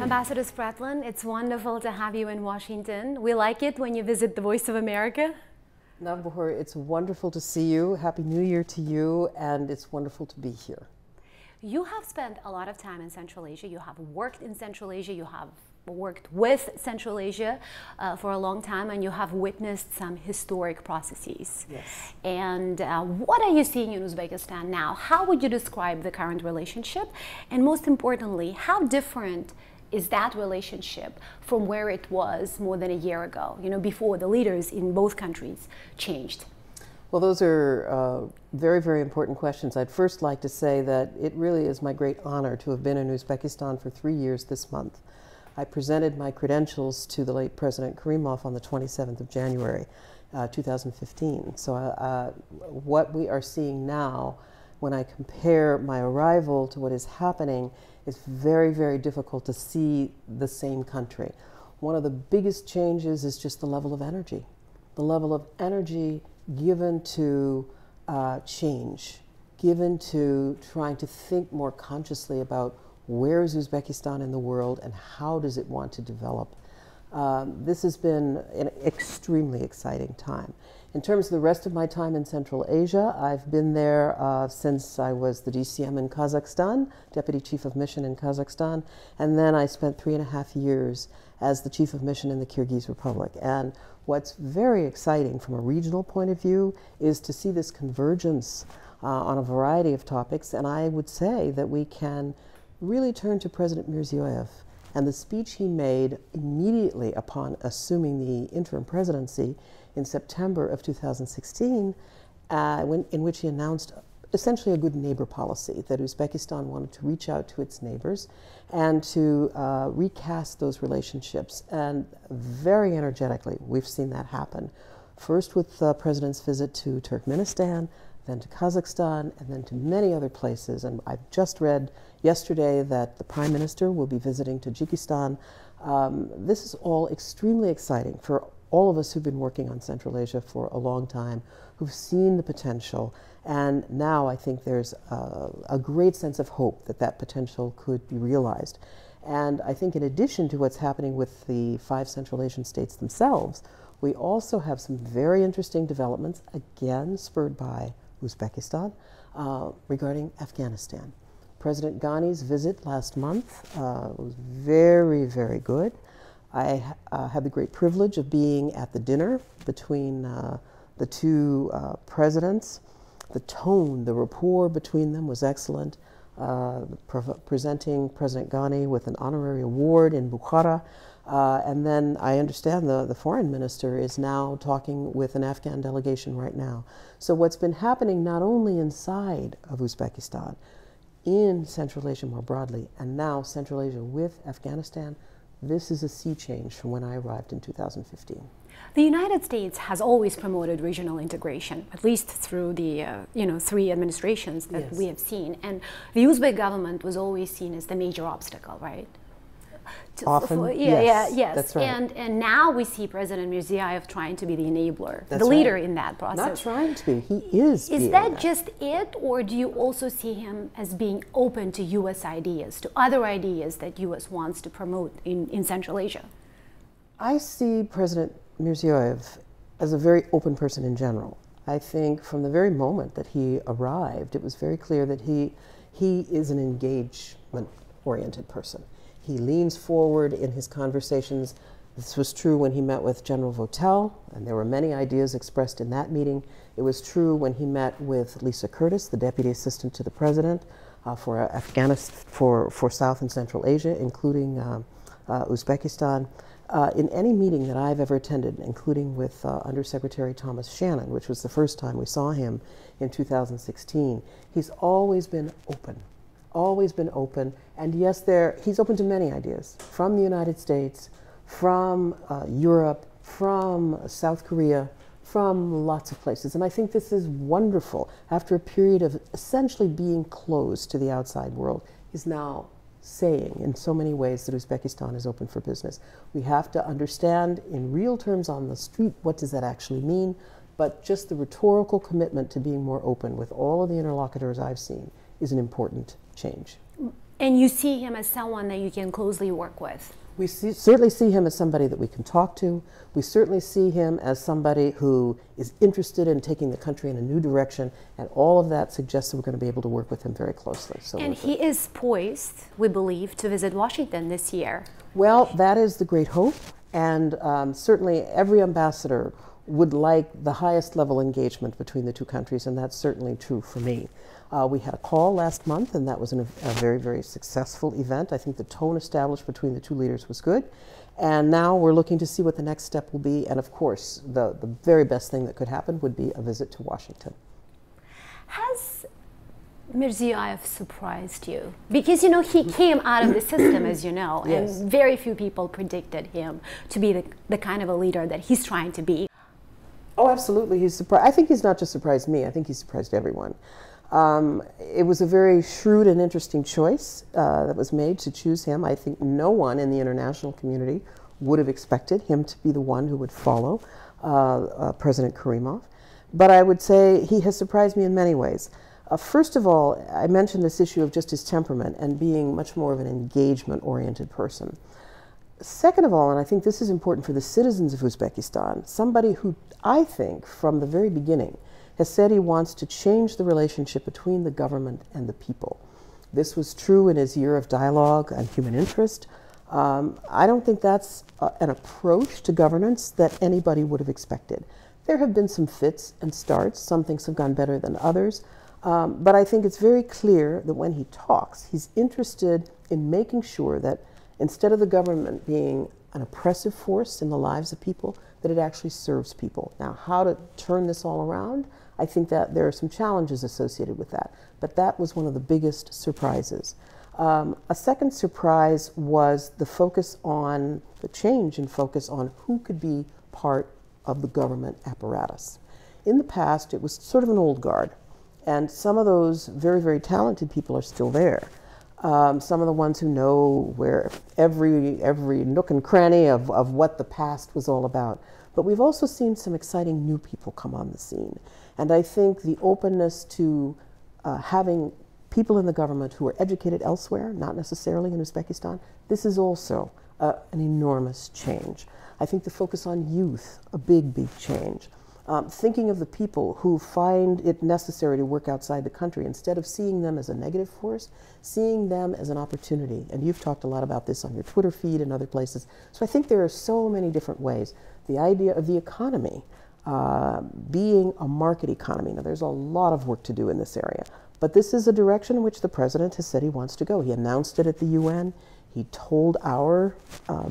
Ambassador Spratlen, it's wonderful to have you in Washington. We like it when you visit the Voice of America. Navbahor, it's wonderful to see you. Happy New Year to you, and it's wonderful to be here. You have spent a lot of time in Central Asia. You have worked in Central Asia. You have worked with Central Asia for a long time, and you have witnessed some historic processes. Yes. And what are you seeing in Uzbekistan now? How would you describe the current relationship? And most importantly, how different is that relationship from where it was more than a year ago, before the leaders in both countries changed? Well, those are very, very important questions. I'd first like to say that it really is my great honor to have been in Uzbekistan for 3 years this month. I presented my credentials to the late President Karimov on the 27th of January, 2015. So what we are seeing now, when I compare my arrival to what is happening, it's very, very difficult to see the same country. One of the biggest changes is just the level of energy. The level of energy given to change, given to trying to think more consciously about where is Uzbekistan in the world and how does it want to develop. This has been an extremely exciting time. In terms of the rest of my time in Central Asia, I've been there since I was the DCM in Kazakhstan, Deputy Chief of Mission in Kazakhstan, and then I spent 3.5 years as the Chief of Mission in the Kyrgyz Republic. And what's very exciting from a regional point of view is to see this convergence on a variety of topics, and I would say that we can really turn to President Mirziyoyev and the speech he made immediately upon assuming the interim presidency in September of 2016, in which he announced essentially a good neighbor policy, that Uzbekistan wanted to reach out to its neighbors and to recast those relationships. And very energetically, we've seen that happen. First with the President's visit to Turkmenistan, then to Kazakhstan, and then to many other places. And I've just read yesterday that the Prime Minister will be visiting Tajikistan. This is all extremely exciting for all of us who've been working on Central Asia for a long time, who've seen the potential. And now I think there's a great sense of hope that that potential could be realized. And I think in addition to what's happening with the 5 Central Asian states themselves, we also have some very interesting developments, again spurred by Uzbekistan, regarding Afghanistan. President Ghani's visit last month was very, very good. I had the great privilege of being at the dinner between the two presidents. The tone, the rapport between them was excellent. Presenting President Ghani with an honorary award in Bukhara. And then I understand the foreign minister is now talking with an Afghan delegation right now. So what's been happening not only inside of Uzbekistan, in Central Asia more broadly, and now Central Asia with Afghanistan, this is a sea change from when I arrived in 2015. The United States has always promoted regional integration, at least through the 3 administrations that we have seen. And the Uzbek government was always seen as the major obstacle, right? Often, yes. That's right. And now we see President Mirziyoyev trying to be the enabler, That's the leader right. in that process. Not trying to be, he is. Is that just it, or do you also see him as being open to U.S. ideas, to other ideas that U.S. wants to promote in Central Asia? I see President Mirziyoyev as a very open person in general. I think from the very moment that he arrived, it was very clear that he is an engagement-oriented person. He leans forward in his conversations. This was true when he met with General Votel, and there were many ideas expressed in that meeting. It was true when he met with Lisa Curtis, the Deputy Assistant to the President for Afghanistan, for South and Central Asia, including Uzbekistan. In any meeting that I've ever attended, including with Undersecretary Thomas Shannon, which was the first time we saw him in 2016, he's always been open. Always been open, and yes, he's open to many ideas from the United States, from Europe, from South Korea, from lots of places. And I think this is wonderful. After a period of essentially being closed to the outside world, he's now saying in so many ways that Uzbekistan is open for business. We have to understand in real terms on the street, what does that actually mean? But just the rhetorical commitment to being more open with all of the interlocutors I've seen is an important change. And you see him as someone that you can closely work with? We certainly see him as somebody that we can talk to. We certainly see him as somebody who is interested in taking the country in a new direction, and all of that suggests that we're going to be able to work with him very closely. So and he is poised, we believe, to visit Washington this year. Well, that is the great hope, and certainly every ambassador would like the highest level engagement between the two countries, and that's certainly true for me. We had a call last month, and that was a very, very successful event. I think the tone established between the two leaders was good. And now we're looking to see what the next step will be. And of course, the very best thing that could happen would be a visit to Washington. Has Mirziyoyev surprised you? Because, you know, he came out of the system, as you know, Yes. and very few people predicted him to be the kind of a leader that he's trying to be. Oh, absolutely. He's surprised. I think he's not just surprised me. I think he's surprised everyone. It was a very shrewd and interesting choice that was made to choose him. I think no one in the international community would have expected him to be the one who would follow President Karimov. But I would say he has surprised me in many ways. First of all, I mentioned this issue of just his temperament and being much more of an engagement-oriented person. Second of all, and I think this is important for the citizens of Uzbekistan, somebody who I think from the very beginning has said he wants to change the relationship between the government and the people. This was true in his year of dialogue on human interest. I don't think that's an approach to governance that anybody would have expected. There have been some fits and starts. Some things have gone better than others. But I think it's very clear that when he talks, he's interested in making sure that instead of the government being an oppressive force in the lives of people, that it actually serves people. Now, how to turn this all around? I think that there are some challenges associated with that, but that was one of the biggest surprises. A second surprise was the focus on, the change in focus on who could be part of the government apparatus. In the past, it was sort of an old guard, and some of those very, very talented people are still there. Some of the ones who know where every nook and cranny of what the past was all about. But we've also seen some exciting new people come on the scene. And I think the openness to having people in the government who are educated elsewhere, not necessarily in Uzbekistan, this is also an enormous change. I think the focus on youth, a big, big change. Thinking of the people who find it necessary to work outside the country, instead of seeing them as a negative force, seeing them as an opportunity. And you've talked a lot about this on your Twitter feed and other places. So I think there are so many different ways. The idea of the economy being a market economy. Now, there's a lot of work to do in this area, but this is a direction in which the president has said he wants to go. He announced it at the UN. He told our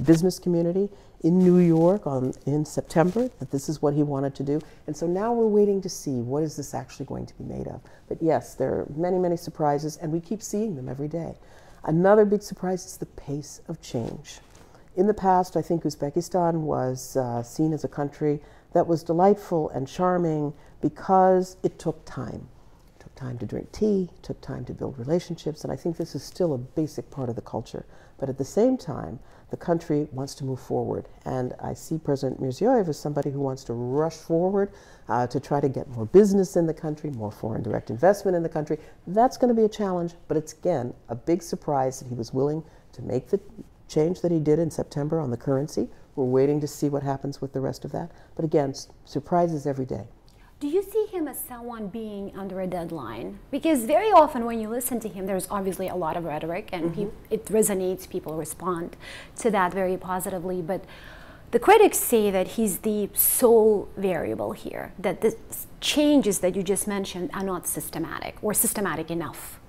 business community in New York in September that this is what he wanted to do. And so now we're waiting to see what is this actually going to be made of. But yes, there are many, many surprises, and we keep seeing them every day. Another big surprise is the pace of change. In the past, I think Uzbekistan was seen as a country that was delightful and charming because it took time. It took time to drink tea, it took time to build relationships, and I think this is still a basic part of the culture. But at the same time, the country wants to move forward, and I see President Mirziyoyev as somebody who wants to rush forward to try to get more business in the country, more foreign direct investment in the country. That's going to be a challenge, but it's, again, a big surprise that he was willing to make the change that he did in September on the currency. We're waiting to see what happens with the rest of that. But again, surprises every day. Do you see him as someone being under a deadline? Because very often when you listen to him, there's obviously a lot of rhetoric, and it resonates, people respond to that very positively. But the critics say that he's the sole variable here, that the changes that you just mentioned are not systematic or systematic enough.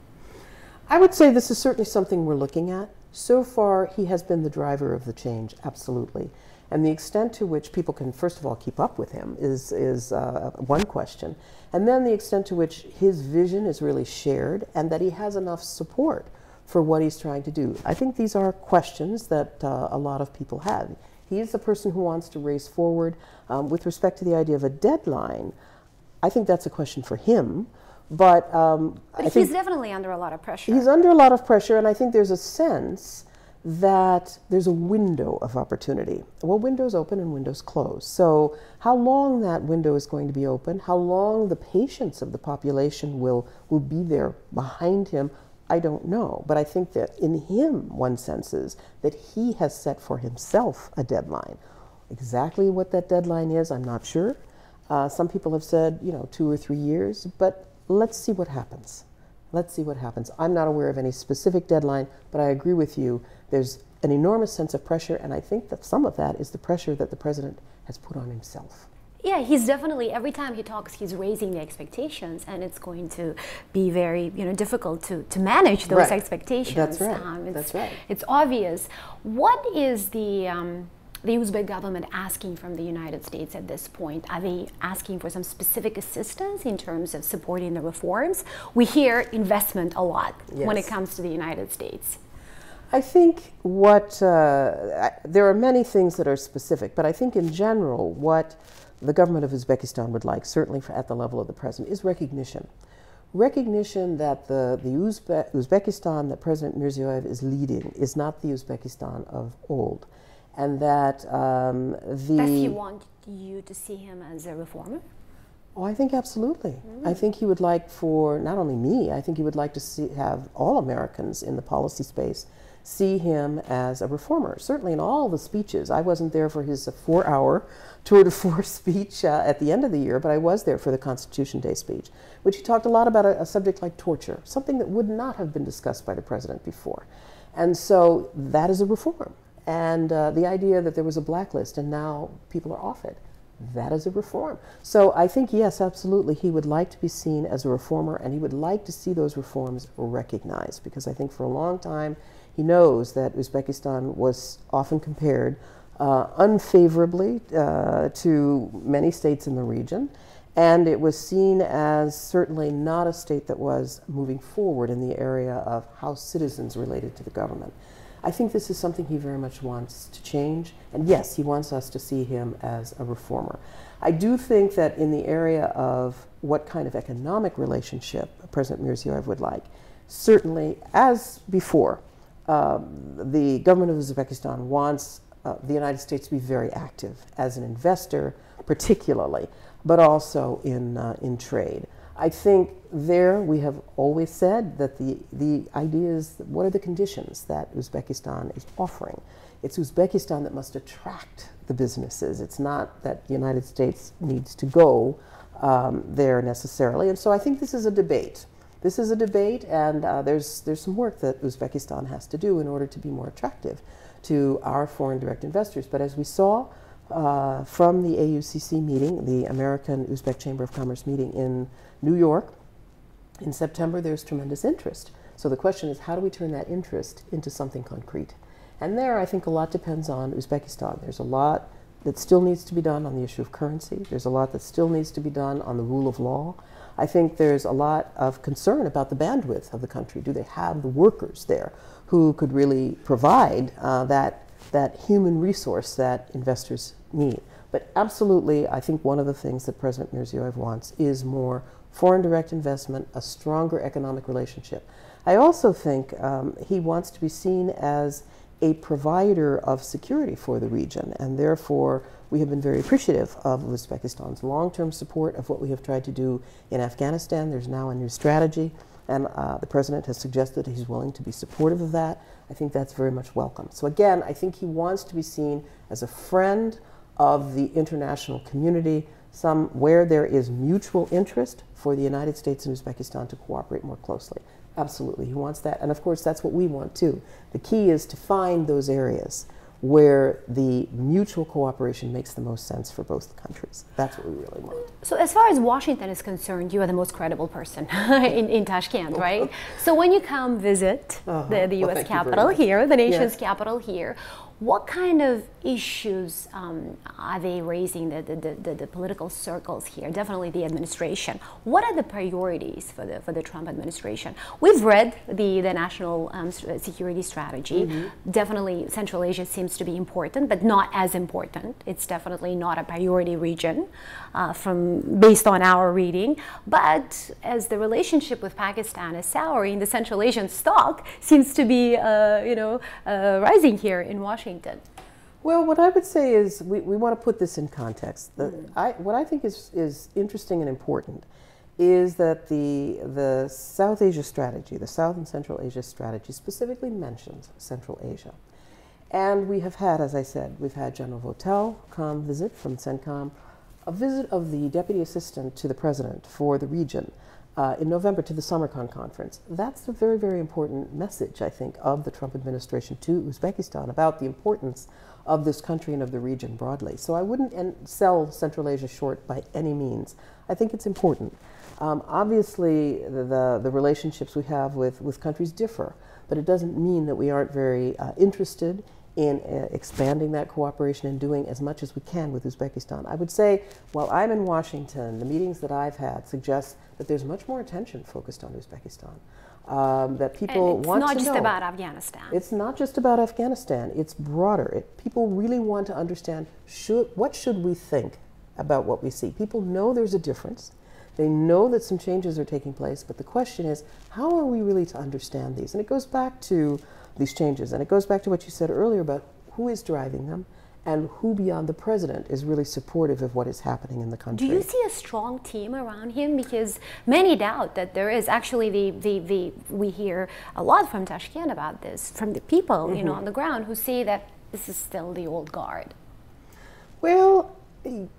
I would say this is certainly something we're looking at. So far, he has been the driver of the change, absolutely. And the extent to which people can, first of all, keep up with him is one question. And then the extent to which his vision is really shared and that he has enough support for what he's trying to do. I think these are questions that a lot of people have. He is the person who wants to race forward. With respect to the idea of a deadline, I think that's a question for him. But he's definitely under a lot of pressure. He's under a lot of pressure, and I think there's a sense that there's a window of opportunity. Well, windows open and windows close. So how long that window is going to be open, how long the patience of the population will be there behind him, I don't know. But I think that in him, one senses that he has set for himself a deadline. Exactly what that deadline is, I'm not sure. Some people have said, 2 or 3 years, but let's see what happens. Let's see what happens. I'm not aware of any specific deadline, but I agree with you. There's an enormous sense of pressure, and I think that some of that is the pressure that the president has put on himself. Yeah, he's definitely, every time he talks, he's raising the expectations, and it's going to be very, difficult to manage those expectations. That's right. That's right. It's obvious. What is the Uzbek government asking from the United States at this point? Are they asking for some specific assistance in terms of supporting the reforms? We hear investment a lot when it comes to the United States. I think there are many things that are specific, but I think in general what the government of Uzbekistan would like, certainly at the level of the president, is recognition. Recognition that the Uzbekistan that President Mirziyoyev is leading is not the Uzbekistan of old. And that Does he want you to see him as a reformer? Oh, I think absolutely. I think he would like for, not only me, I think he would like to have all Americans in the policy space see him as a reformer. Certainly in all the speeches. I wasn't there for his 4-hour tour de force speech at the end of the year, but I was there for the Constitution Day speech, which he talked a lot about a subject like torture, something that would not have been discussed by the president before. And so that is a reform. And the idea that there was a blacklist and now people are off it, that is a reform. So I think, yes, absolutely, he would like to be seen as a reformer, and he would like to see those reforms recognized, because I think for a long time he knows that Uzbekistan was often compared unfavorably to many states in the region, and it was seen as certainly not a state that was moving forward in the area of how citizens related to the government. I think this is something he very much wants to change, and yes, he wants us to see him as a reformer. I do think that in the area of what kind of economic relationship President Mirziyoyev would like, certainly, as before, the government of Uzbekistan wants the United States to be very active as an investor, particularly, but also in trade. I think there we have always said that the idea is, what are the conditions that Uzbekistan is offering? It's Uzbekistan that must attract the businesses. It's not that the United States needs to go there necessarily. And so I think this is a debate. This is a debate, and there's some work that Uzbekistan has to do in order to be more attractive to our foreign direct investors. But as we saw from the AUCC meeting, the American Uzbek Chamber of Commerce meeting in New York in September, there's tremendous interest. So the question is, how do we turn that interest into something concrete? And there, I think a lot depends on Uzbekistan. There's a lot that still needs to be done on the issue of currency. There's a lot that still needs to be done on the rule of law. I think there's a lot of concern about the bandwidth of the country. Do they have the workers there who could really provide that human resource that investors need? But absolutely, I think one of the things that President Mirziyoyev wants is more foreign direct investment, a stronger economic relationship. I also think he wants to be seen as a provider of security for the region, and therefore we have been very appreciative of Uzbekistan's long-term support of what we have tried to do in Afghanistan. There's now a new strategy, and the president has suggested that he's willing to be supportive of that. I think that's very much welcome. So again, I think he wants to be seen as a friend of the international community, where there is mutual interest for the United States and Uzbekistan to cooperate more closely. Absolutely, he wants that, and of course that's what we want too. The key is to find those areas where the mutual cooperation makes the most sense for both countries. That's what we really want. So as far as Washington is concerned, you are the most credible person in Tashkent, right? So when you come visit the U.S. capital here, the nation's capital here, what kind of issues are they raising, the political circles here, definitely the administration? What are the priorities for the Trump administration? We've read the national security strategy. Definitely Central Asia seems to be important, but not as important. It's definitely not a priority region based on our reading. But as the relationship with Pakistan is souring, the Central Asian stock seems to be rising here in Washington. Well, what I would say is we want to put this in context. What I think is interesting and important is that the South Asia strategy, the South and Central Asia strategy, specifically mentions Central Asia. And we have had, as I said, we've had General Votel come visit from CENTCOM, a visit of the Deputy Assistant to the President for the region in November to the Samarkand Conference. That's a very, very important message, I think, of the Trump administration to Uzbekistan about the importance of this country and of the region broadly. So I wouldn't sell Central Asia short by any means. I think it's important. Obviously, the relationships we have with countries differ, but it doesn't mean that we aren't very interested in expanding that cooperation and doing as much as we can with Uzbekistan. I would say, while I'm in Washington, the meetings that I've had suggest that there's much more attention focused on Uzbekistan. That people want to know. It's not just about Afghanistan. It's not just about Afghanistan. It's broader. People really want to understand what should we think about what we see. People know there's a difference. They know that some changes are taking place, but the question is, how are we really to understand these? And it goes back to these changes, and it goes back to what you said earlier about who is driving them and who beyond the president is really supportive of what is happening in the country. Do you see a strong team around him? Because many doubt that there is. Actually, we hear a lot from Tashkent about this, from the people you know, on the ground who say that this is still the old guard. Well,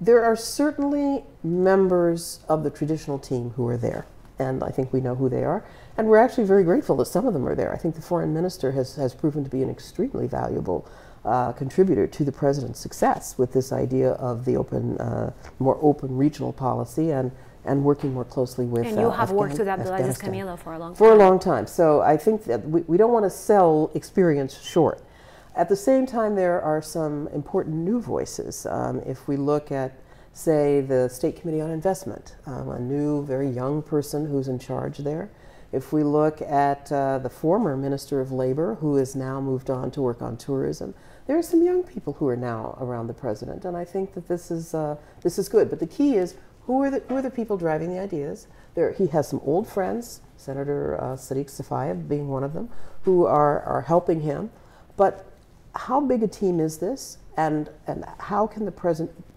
there are certainly members of the traditional team who are there, and I think we know who they are. And we're actually very grateful that some of them are there. I think the foreign minister has proven to be an extremely valuable contributor to the president's success with this idea of the more open regional policy and working more closely with And you have worked with Abdulaziz Kamilov for a long time. For a long time. So I think that we don't want to sell experience short. At the same time, there are some important new voices. If we look at, say, the State Committee on Investment, a new, very young person who's in charge there. If we look at the former Minister of Labor, who has now moved on to work on tourism, there are some young people who are now around the president, and I think that this is good. But the key is, who are the people driving the ideas? He has some old friends, Senator Sadiq Safayev being one of them, who are helping him. But how big a team is this, and how can the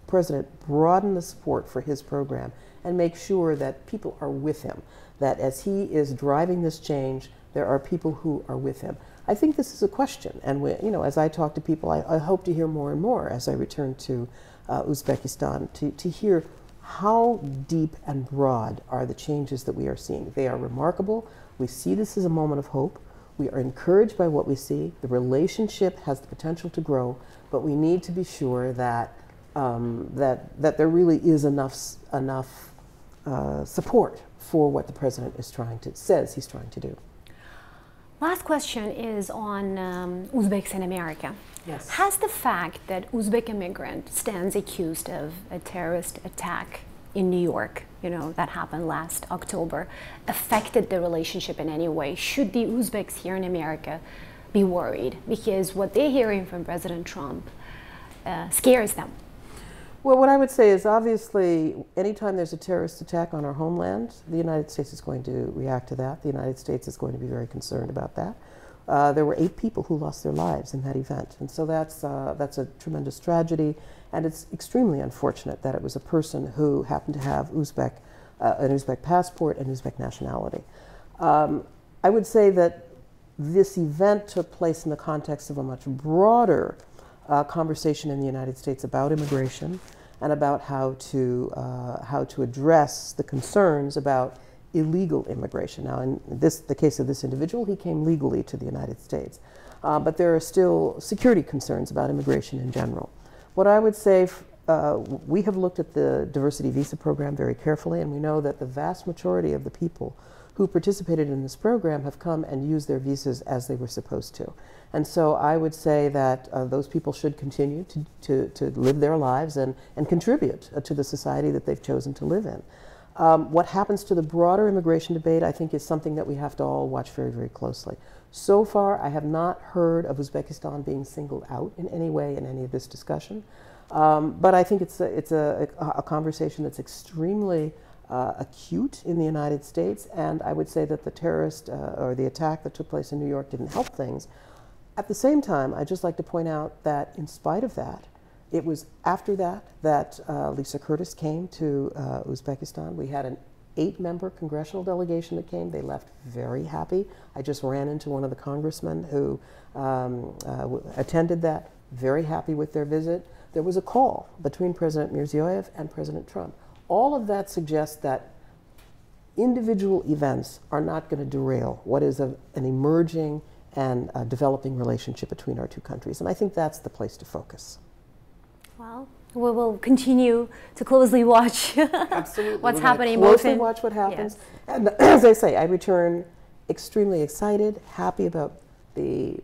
president broaden the support for his program and make sure that people are with him, that as he is driving this change, there are people who are with him? I think this is a question, and as I talk to people, I hope to hear more and more as I return to Uzbekistan to hear how deep and broad are the changes that we are seeing. They are remarkable. We see this as a moment of hope. We are encouraged by what we see. The relationship has the potential to grow, but we need to be sure that that there really is enough support for what the president says he's trying to do. Last question is on Uzbeks in America. Yes. Has the fact that Uzbek immigrant stands accused of a terrorist attack in New York, that happened last October, affected the relationship in any way? Should the Uzbeks here in America be worried? Because what they're hearing from President Trump scares them. Well, what I would say is, obviously, anytime there's a terrorist attack on our homeland, the United States is going to react to that. The United States is going to be very concerned about that. There were 8 people who lost their lives in that event, and so that's a tremendous tragedy, and it's extremely unfortunate that it was a person who happened to have an Uzbek passport and Uzbek nationality. I would say that this event took place in the context of a much broader conversation in the United States about immigration and about how to address the concerns about illegal immigration. Now, in the case of this individual, he came legally to the United States, but there are still security concerns about immigration in general. What I would say, we have looked at the diversity visa program very carefully, and we know that the vast majority of the people who participated in this program have come and used their visas as they were supposed to. And so I would say that those people should continue to live their lives and contribute to the society that they've chosen to live in. What happens to the broader immigration debate, I think, is something that we have to all watch very, very closely. So far, I have not heard of Uzbekistan being singled out in any way in any of this discussion. But I think it's a conversation that's extremely acute in the United States, and I would say that the terrorist or the attack that took place in New York didn't help things. At the same time, I'd just like to point out that in spite of that, it was after that Lisa Curtis came to Uzbekistan. We had an 8-member congressional delegation that came. They left very happy. I just ran into one of the congressmen who attended that, very happy with their visit. There was a call between President Mirziyoyev and President Trump. All of that suggests that individual events are not going to derail what is an emerging and developing relationship between our two countries. And I think that's the place to focus. Well, we will continue to closely watch what's happening. Closely watch what happens. Yes. And as I say, I return extremely excited, happy about the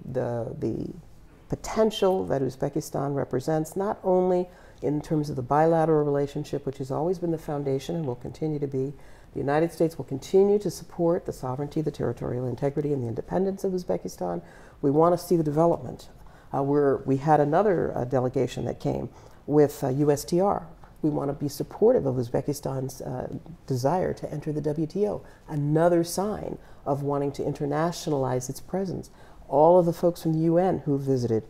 potential that Uzbekistan represents, not only in terms of the bilateral relationship, which has always been the foundation and will continue to be. The United States will continue to support the sovereignty, the territorial integrity, and the independence of Uzbekistan. We want to see the development. We had another delegation that came with USTR. We want to be supportive of Uzbekistan's desire to enter the WTO, another sign of wanting to internationalize its presence. All of the folks from the UN who visited,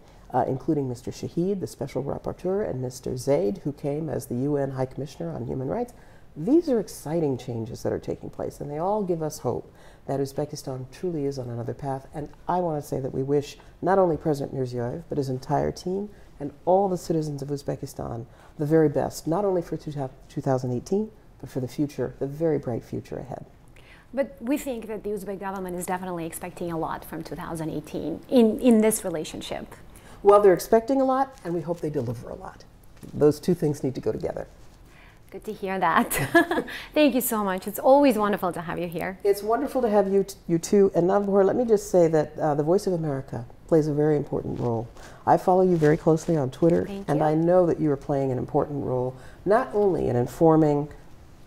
including Mr. Shahid, the Special Rapporteur, and Mr. Zaid, who came as the UN High Commissioner on Human Rights, these are exciting changes that are taking place, and they all give us hope that Uzbekistan truly is on another path. And I want to say that we wish not only President Mirziyoyev, but his entire team and all the citizens of Uzbekistan the very best, not only for 2018, but for the future, the very bright future ahead. But we think that the Uzbek government is definitely expecting a lot from 2018 in this relationship. Well, they're expecting a lot, and we hope they deliver a lot. Those two things need to go together. Good to hear that. Thank you so much. It's always wonderful to have you here. It's wonderful to have you too. And Navbahor, let me just say that the Voice of America plays a very important role. I follow you very closely on Twitter, and I know that you are playing an important role, not only in informing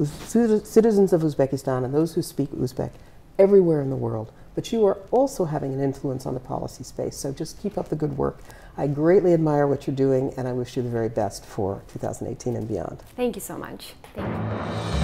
citizens of Uzbekistan and those who speak Uzbek everywhere in the world, but you are also having an influence on the policy space. So just keep up the good work. I greatly admire what you're doing, and I wish you the very best for 2018 and beyond. Thank you so much. Thank you.